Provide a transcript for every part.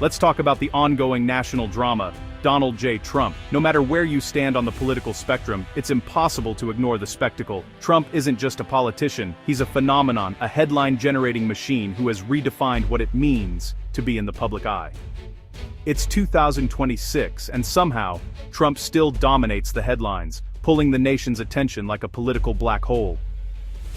Let's talk about the ongoing national drama, Donald J. Trump. No matter where you stand on the political spectrum, it's impossible to ignore the spectacle. Trump isn't just a politician, he's a phenomenon, a headline-generating machine who has redefined what it means to be in the public eye. It's 2026, and somehow, Trump still dominates the headlines, pulling the nation's attention like a political black hole.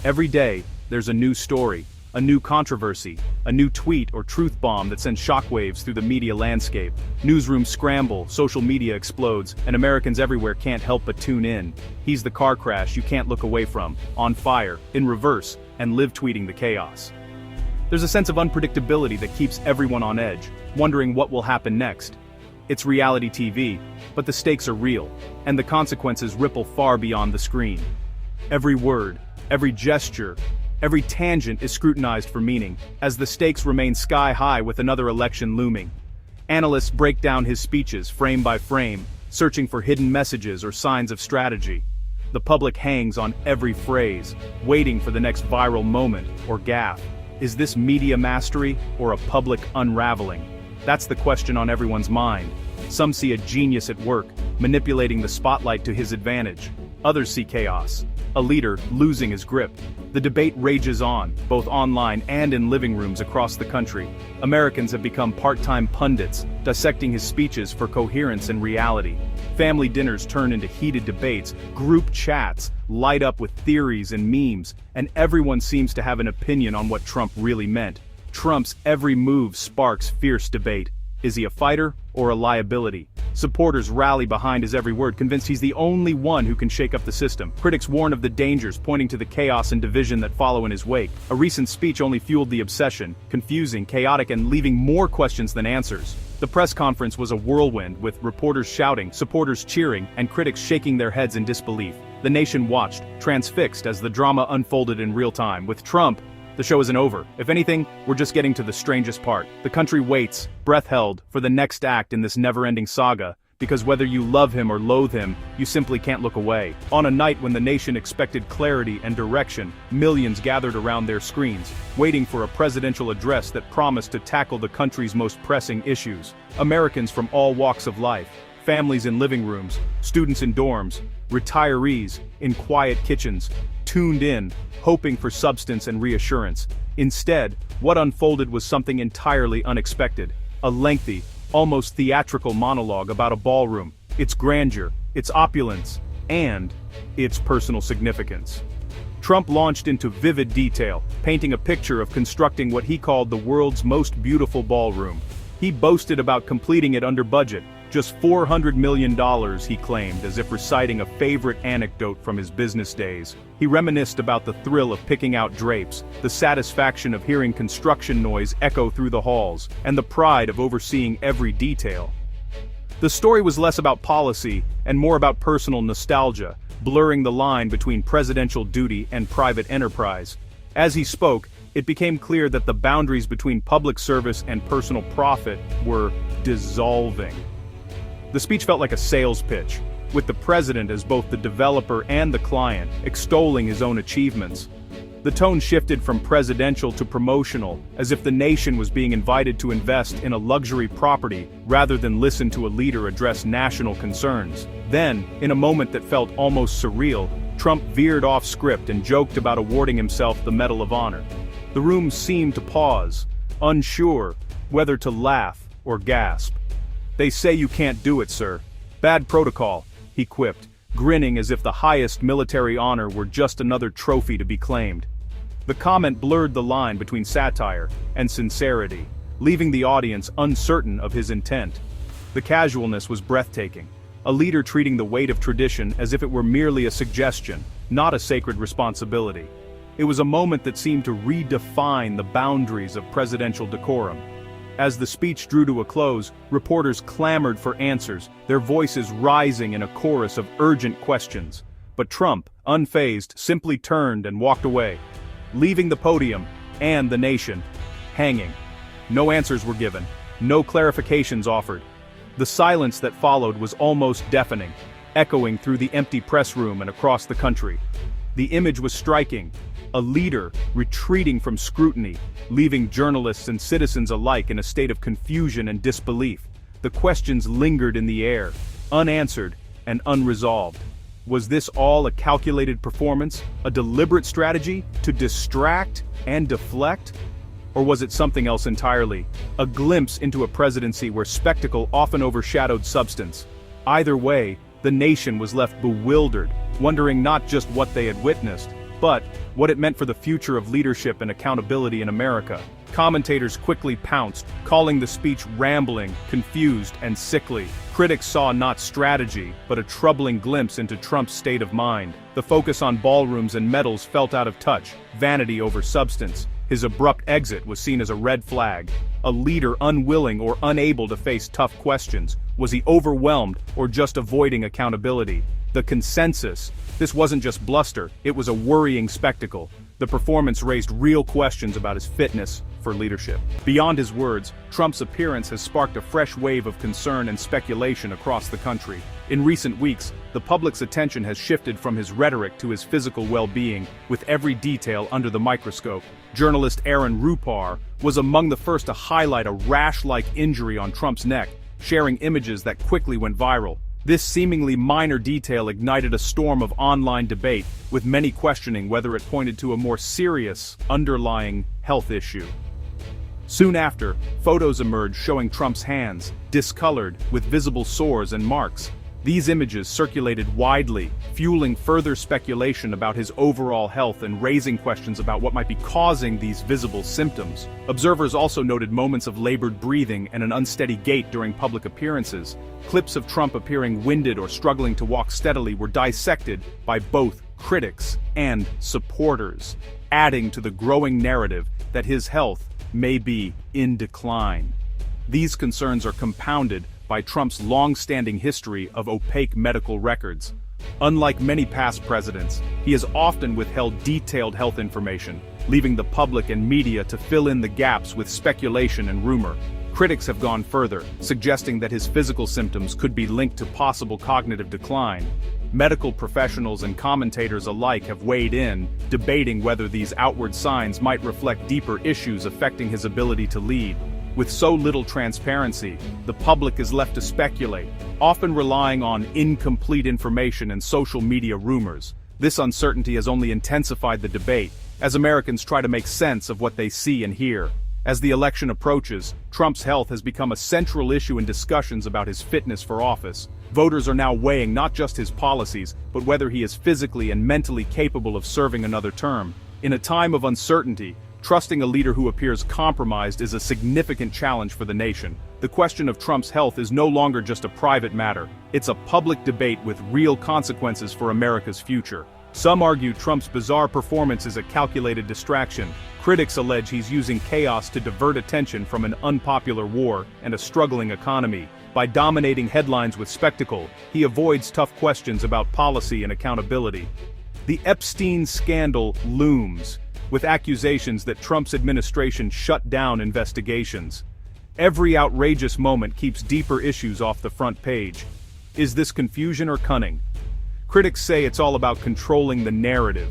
Every day, there's a new story, a new controversy, a new tweet or truth bomb that sends shockwaves through the media landscape. Newsrooms scramble, social media explodes, and Americans everywhere can't help but tune in. He's the car crash you can't look away from, on fire, in reverse, and live tweeting the chaos. There's a sense of unpredictability that keeps everyone on edge, wondering what will happen next. It's reality TV, but the stakes are real, and the consequences ripple far beyond the screen. Every word, every gesture, every tangent is scrutinized for meaning, as the stakes remain sky-high with another election looming. Analysts break down his speeches frame by frame, searching for hidden messages or signs of strategy. The public hangs on every phrase, waiting for the next viral moment or gaffe. Is this media mastery or a public unraveling? That's the question on everyone's mind. Some see a genius at work, manipulating the spotlight to his advantage. Others see chaos, a leader losing his grip. The debate rages on, both online and in living rooms across the country. Americans have become part-time pundits, dissecting his speeches for coherence and reality. Family dinners turn into heated debates, group chats light up with theories and memes, and everyone seems to have an opinion on what Trump really meant. Trump's every move sparks fierce debate. Is he a fighter or a liability? Supporters rally behind his every word, convinced he's the only one who can shake up the system. Critics warn of the dangers, pointing to the chaos and division that follow in his wake. A recent speech only fueled the obsession, confusing, chaotic, and leaving more questions than answers. The press conference was a whirlwind, with reporters shouting, supporters cheering, and critics shaking their heads in disbelief. The nation watched, transfixed, as the drama unfolded in real time. With Trump, the show isn't over. If anything, we're just getting to the strangest part. The country waits, breath held, for the next act in this never-ending saga, because whether you love him or loathe him, you simply can't look away. On a night when the nation expected clarity and direction, millions gathered around their screens, waiting for a presidential address that promised to tackle the country's most pressing issues. Americans from all walks of life, families in living rooms, students in dorms, retirees in quiet kitchens, tuned in, hoping for substance and reassurance. Instead, what unfolded was something entirely unexpected. A lengthy, almost theatrical monologue about a ballroom, its grandeur, its opulence, and its personal significance. Trump launched into vivid detail, painting a picture of constructing what he called the world's most beautiful ballroom. He boasted about completing it under budget, just $400 million, he claimed, as if reciting a favorite anecdote from his business days. He reminisced about the thrill of picking out drapes, the satisfaction of hearing construction noise echo through the halls, and the pride of overseeing every detail. The story was less about policy and more about personal nostalgia, blurring the line between presidential duty and private enterprise. As he spoke, it became clear that the boundaries between public service and personal profit were dissolving. The speech felt like a sales pitch, with the president as both the developer and the client, extolling his own achievements. The tone shifted from presidential to promotional, as if the nation was being invited to invest in a luxury property rather than listen to a leader address national concerns. Then, in a moment that felt almost surreal, Trump veered off script and joked about awarding himself the Medal of Honor. The room seemed to pause, unsure whether to laugh or gasp. "They say you can't do it, sir. Bad protocol," he quipped, grinning as if the highest military honor were just another trophy to be claimed. The comment blurred the line between satire and sincerity, leaving the audience uncertain of his intent. The casualness was breathtaking, a leader treating the weight of tradition as if it were merely a suggestion, not a sacred responsibility. It was a moment that seemed to redefine the boundaries of presidential decorum. As the speech drew to a close, reporters clamored for answers, their voices rising in a chorus of urgent questions. But Trump, unfazed, simply turned and walked away, leaving the podium and the nation hanging. No answers were given, no clarifications offered. The silence that followed was almost deafening, echoing through the empty press room and across the country. The image was striking. a leader retreating from scrutiny, leaving journalists and citizens alike in a state of confusion and disbelief. The questions lingered in the air, unanswered and unresolved. Was this all a calculated performance, a deliberate strategy to distract and deflect? Or was it something else entirely, a glimpse into a presidency where spectacle often overshadowed substance? Either way, the nation was left bewildered, wondering not just what they had witnessed, but what it meant for the future of leadership and accountability in America. Commentators quickly pounced, calling the speech rambling, confused, and sickly. Critics saw not strategy, but a troubling glimpse into Trump's state of mind. The focus on ballrooms and medals felt out of touch, vanity over substance. His abrupt exit was seen as a red flag. A leader unwilling or unable to face tough questions. Was he overwhelmed or just avoiding accountability? The consensus: this wasn't just bluster, it was a worrying spectacle. The performance raised real questions about his fitness for leadership. Beyond his words, Trump's appearance has sparked a fresh wave of concern and speculation across the country. In recent weeks, the public's attention has shifted from his rhetoric to his physical well-being, with every detail under the microscope. Journalist Aaron Rupar was among the first to highlight a rash-like injury on Trump's neck, sharing images that quickly went viral. This seemingly minor detail ignited a storm of online debate, with many questioning whether it pointed to a more serious, underlying health issue. Soon after, photos emerged showing Trump's hands, discolored, with visible sores and marks. These images circulated widely, fueling further speculation about his overall health and raising questions about what might be causing these visible symptoms. Observers also noted moments of labored breathing and an unsteady gait during public appearances. Clips of Trump appearing winded or struggling to walk steadily were dissected by both critics and supporters, adding to the growing narrative that his health may be in decline. These concerns are compounded by Trump's long-standing history of opaque medical records. Unlike many past presidents, he has often withheld detailed health information, leaving the public and media to fill in the gaps with speculation and rumor. Critics have gone further, suggesting that his physical symptoms could be linked to possible cognitive decline. Medical professionals and commentators alike have weighed in, debating whether these outward signs might reflect deeper issues affecting his ability to lead. With so little transparency, the public is left to speculate, often relying on incomplete information and social media rumors. This uncertainty has only intensified the debate, as Americans try to make sense of what they see and hear. As the election approaches, Trump's health has become a central issue in discussions about his fitness for office. Voters are now weighing not just his policies, but whether he is physically and mentally capable of serving another term. In a time of uncertainty, trusting a leader who appears compromised is a significant challenge for the nation. The question of Trump's health is no longer just a private matter. It's a public debate with real consequences for America's future. Some argue Trump's bizarre performance is a calculated distraction. Critics allege he's using chaos to divert attention from an unpopular war and a struggling economy. By dominating headlines with spectacle, he avoids tough questions about policy and accountability. The Epstein scandal looms, with accusations that Trump's administration shut down investigations. Every outrageous moment keeps deeper issues off the front page. Is this confusion or cunning? Critics say it's all about controlling the narrative.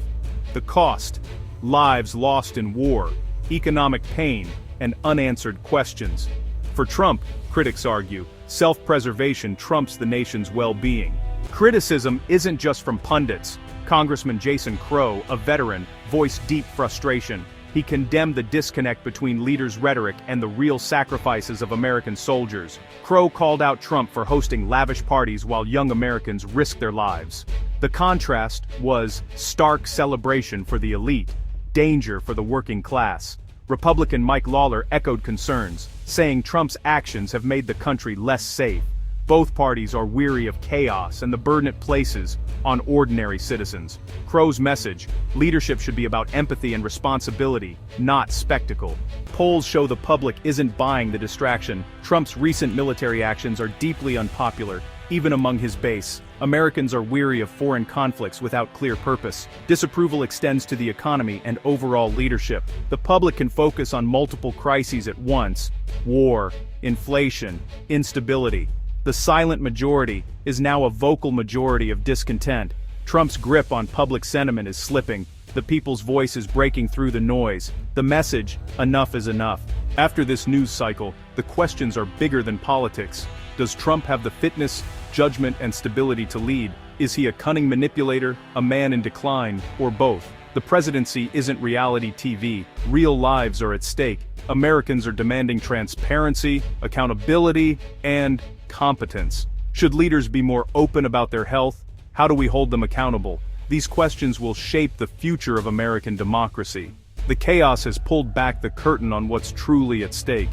The cost: lives lost in war, economic pain, and unanswered questions. For Trump, critics argue, self-preservation trumps the nation's well-being. Criticism isn't just from pundits. Congressman Jason Crow, a veteran, voiced deep frustration. He condemned the disconnect between leaders' rhetoric and the real sacrifices of American soldiers. Crow called out Trump for hosting lavish parties while young Americans risked their lives. The contrast was stark celebration for the elite, danger for the working class. Republican Mike Lawler echoed concerns, saying Trump's actions have made the country less safe. Both parties are weary of chaos and the burden it places on ordinary citizens. Crow's message: leadership should be about empathy and responsibility, not spectacle. Polls show the public isn't buying the distraction. Trump's recent military actions are deeply unpopular, even among his base. Americans are weary of foreign conflicts without clear purpose. Disapproval extends to the economy and overall leadership. The public can focus on multiple crises at once: war, inflation, instability. The silent majority is now a vocal majority of discontent. Trump's grip on public sentiment is slipping, The people's voice is breaking through the noise. The message, enough is enough. After this news cycle, the questions are bigger than politics. Does Trump have the fitness, judgment, and stability to lead? Is he a cunning manipulator, a man in decline, or both? The presidency isn't reality TV. Real lives are at stake. Americans are demanding transparency, accountability, and competence. Should leaders be more open about their health? How do we hold them accountable? These questions will shape the future of American democracy. The chaos has pulled back the curtain on what's truly at stake.